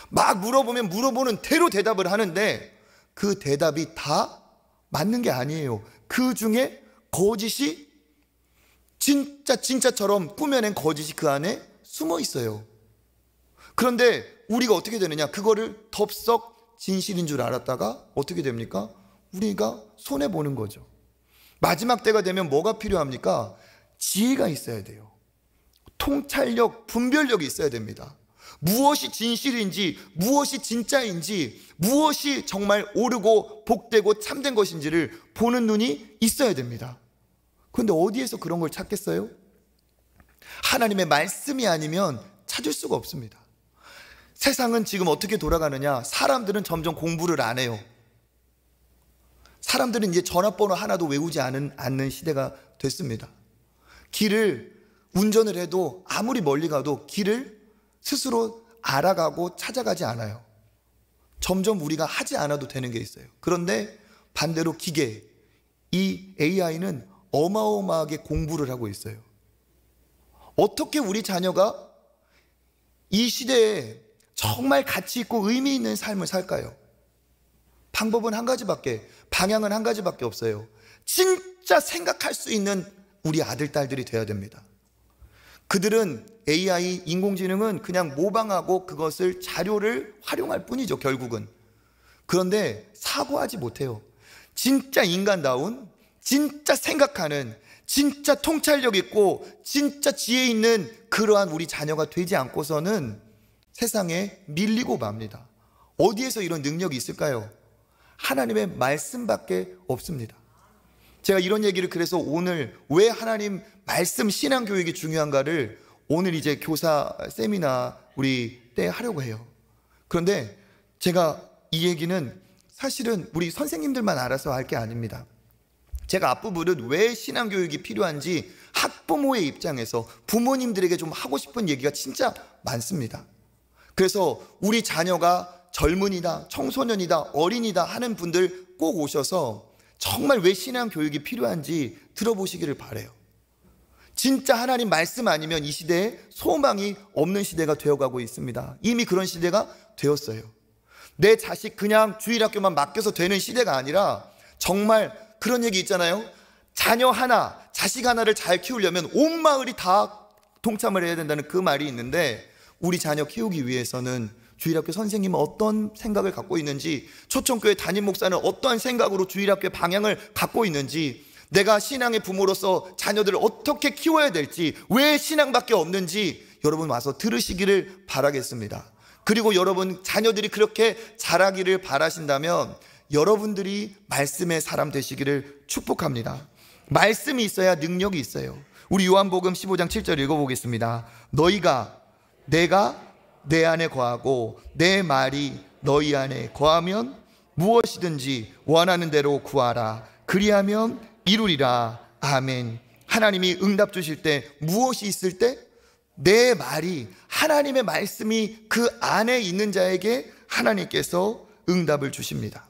막 물어보면 물어보는 대로 대답을 하는데 그 대답이 다 맞는 게 아니에요. 그 중에 거짓이 진짜처럼 꾸며낸 거짓이 그 안에 숨어 있어요. 그런데 우리가 어떻게 되느냐? 그거를 덥석 진실인 줄 알았다가 어떻게 됩니까? 우리가 손해보는 거죠. 마지막 때가 되면 뭐가 필요합니까? 지혜가 있어야 돼요. 통찰력, 분별력이 있어야 됩니다. 무엇이 진실인지, 무엇이 진짜인지, 무엇이 정말 옳고 복되고 참된 것인지를 보는 눈이 있어야 됩니다. 그런데 어디에서 그런 걸 찾겠어요? 하나님의 말씀이 아니면 찾을 수가 없습니다. 세상은 지금 어떻게 돌아가느냐? 사람들은 점점 공부를 안 해요. 사람들은 이제 전화번호 하나도 외우지 않는 시대가 됐습니다. 길을 운전을 해도 아무리 멀리 가도 길을 스스로 알아가고 찾아가지 않아요. 점점 우리가 하지 않아도 되는 게 있어요. 그런데 반대로 기계, 이 AI는 어마어마하게 공부를 하고 있어요. 어떻게 우리 자녀가 이 시대에 정말 가치 있고 의미 있는 삶을 살까요? 방법은 한 가지밖에, 방향은 한 가지밖에 없어요. 진짜 생각할 수 있는 우리 아들, 딸들이 돼야 됩니다. 그들은 AI, 인공지능은 그냥 모방하고 그것을 자료를 활용할 뿐이죠, 결국은. 그런데 사고하지 못해요. 진짜 인간다운, 진짜 생각하는, 진짜 통찰력 있고 진짜 지혜 있는 그러한 우리 자녀가 되지 않고서는 세상에 밀리고 맙니다. 어디에서 이런 능력이 있을까요? 하나님의 말씀밖에 없습니다. 제가 이런 얘기를 그래서 오늘 왜 하나님 말씀 신앙교육이 중요한가를 오늘 이제 교사 세미나 우리 때 하려고 해요. 그런데 제가 이 얘기는 사실은 우리 선생님들만 알아서 할 게 아닙니다. 제가 앞부분은 왜 신앙교육이 필요한지 학부모의 입장에서 부모님들에게 좀 하고 싶은 얘기가 진짜 많습니다. 그래서 우리 자녀가 젊은이다, 청소년이다, 어린이다 하는 분들 꼭 오셔서 정말 왜 신앙교육이 필요한지 들어보시기를 바라요. 진짜 하나님 말씀 아니면 이 시대에 소망이 없는 시대가 되어가고 있습니다. 이미 그런 시대가 되었어요. 내 자식 그냥 주일학교만 맡겨서 되는 시대가 아니라 정말 그런 얘기 있잖아요. 자녀 하나, 자식 하나를 잘 키우려면 온 마을이 다 동참을 해야 된다는 그 말이 있는데 우리 자녀 키우기 위해서는 주일학교 선생님은 어떤 생각을 갖고 있는지, 초청교회 담임 목사는 어떠한 생각으로 주일학교의 방향을 갖고 있는지, 내가 신앙의 부모로서 자녀들을 어떻게 키워야 될지, 왜 신앙밖에 없는지 여러분 와서 들으시기를 바라겠습니다. 그리고 여러분 자녀들이 그렇게 자라기를 바라신다면 여러분들이 말씀의 사람 되시기를 축복합니다. 말씀이 있어야 능력이 있어요. 우리 요한복음 15장 7절 읽어보겠습니다. 너희가 내가 내 안에 거하고 내 말이 너희 안에 거하면 무엇이든지 원하는 대로 구하라. 그리하면 이루리라. 아멘. 하나님이 응답 주실 때 무엇이 있을 때? 내 말이, 하나님의 말씀이 그 안에 있는 자에게 하나님께서 응답을 주십니다.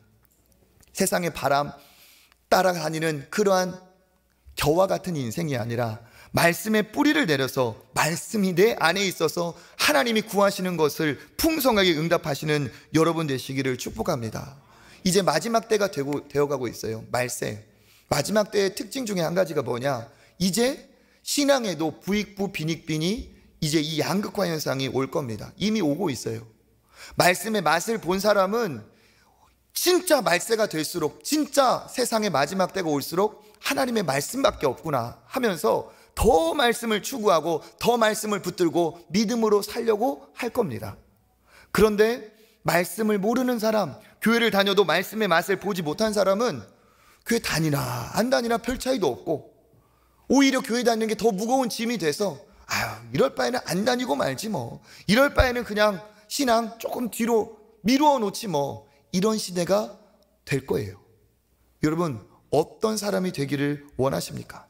세상의 바람 따라다니는 그러한 겨와 같은 인생이 아니라 말씀의 뿌리를 내려서 말씀이 내 안에 있어서 하나님이 구하시는 것을 풍성하게 응답하시는 여러분 되시기를 축복합니다. 이제 마지막 때가 되어가고 있어요. 말세. 마지막 때의 특징 중에 한 가지가 뭐냐? 이제 신앙에도 부익부 빈익빈이 이제 이 양극화 현상이 올 겁니다. 이미 오고 있어요. 말씀의 맛을 본 사람은 진짜 말세가 될수록, 진짜 세상의 마지막 때가 올수록 하나님의 말씀밖에 없구나 하면서 더 말씀을 추구하고 더 말씀을 붙들고 믿음으로 살려고 할 겁니다. 그런데 말씀을 모르는 사람, 교회를 다녀도 말씀의 맛을 보지 못한 사람은 교회 다니나 안 다니나 별 차이도 없고 오히려 교회 다니는 게 더 무거운 짐이 돼서 이럴 바에는 안 다니고 말지 뭐, 이럴 바에는 그냥 신앙 조금 뒤로 미루어 놓지 뭐, 이런 시대가 될 거예요. 여러분 어떤 사람이 되기를 원하십니까?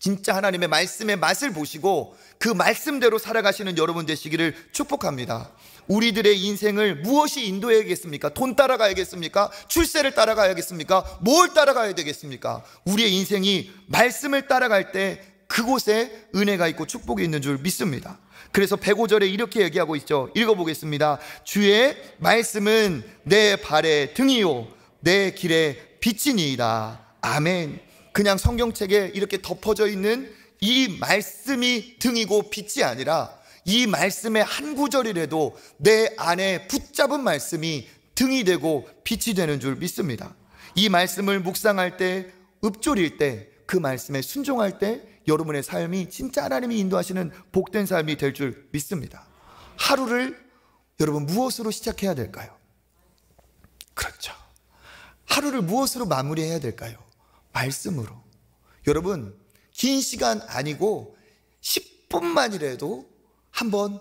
진짜 하나님의 말씀의 맛을 보시고 그 말씀대로 살아가시는 여러분 되시기를 축복합니다. 우리들의 인생을 무엇이 인도해야겠습니까? 돈 따라가야겠습니까? 출세를 따라가야겠습니까? 뭘 따라가야 되겠습니까? 우리의 인생이 말씀을 따라갈 때 그곳에 은혜가 있고 축복이 있는 줄 믿습니다. 그래서 105절에 이렇게 얘기하고 있죠. 읽어보겠습니다. 주의 말씀은 내 발의 등이요 내 길의 빛이니이다. 아멘. 그냥 성경책에 이렇게 덮어져 있는 이 말씀이 등이고 빛이 아니라 이 말씀의 한 구절이라도 내 안에 붙잡은 말씀이 등이 되고 빛이 되는 줄 믿습니다. 이 말씀을 묵상할 때, 읊조릴 때, 그 말씀에 순종할 때 여러분의 삶이 진짜 하나님이 인도하시는 복된 삶이 될 줄 믿습니다. 하루를 여러분 무엇으로 시작해야 될까요? 그렇죠. 하루를 무엇으로 마무리해야 될까요? 말씀으로. 여러분 긴 시간 아니고 10분만이라도 한번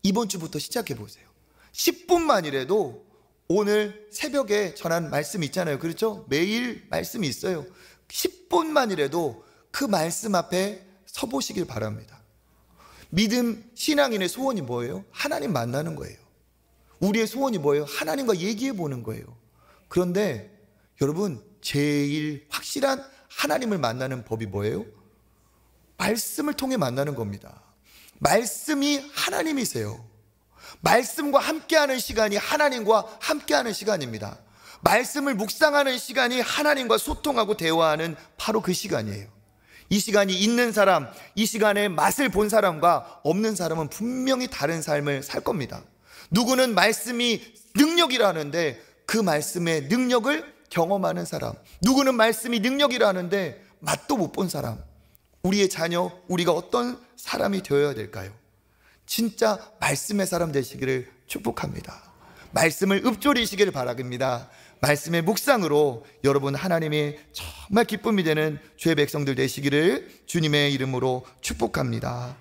이번 주부터 시작해 보세요. 10분만이라도 오늘 새벽에 전한 말씀 있잖아요. 그렇죠? 매일 말씀이 있어요. 10분만이라도 그 말씀 앞에 서보시길 바랍니다. 믿음 신앙인의 소원이 뭐예요? 하나님 만나는 거예요. 우리의 소원이 뭐예요? 하나님과 얘기해 보는 거예요. 그런데 여러분 제일 확실한 하나님을 만나는 법이 뭐예요? 말씀을 통해 만나는 겁니다. 말씀이 하나님이세요. 말씀과 함께하는 시간이 하나님과 함께하는 시간입니다. 말씀을 묵상하는 시간이 하나님과 소통하고 대화하는 바로 그 시간이에요. 이 시간이 있는 사람, 이 시간에 맛을 본 사람과 없는 사람은 분명히 다른 삶을 살 겁니다. 누구는 말씀이 능력이라 하는데 그 말씀의 능력을 경험하는 사람, 누구는 말씀이 능력이라 하는데 맛도 못 본 사람. 우리의 자녀, 우리가 어떤 사람이 되어야 될까요? 진짜 말씀의 사람 되시기를 축복합니다. 말씀을 읊조리시기를 바랍니다. 말씀의 묵상으로 여러분 하나님의 정말 기쁨이 되는 주의 백성들 되시기를 주님의 이름으로 축복합니다.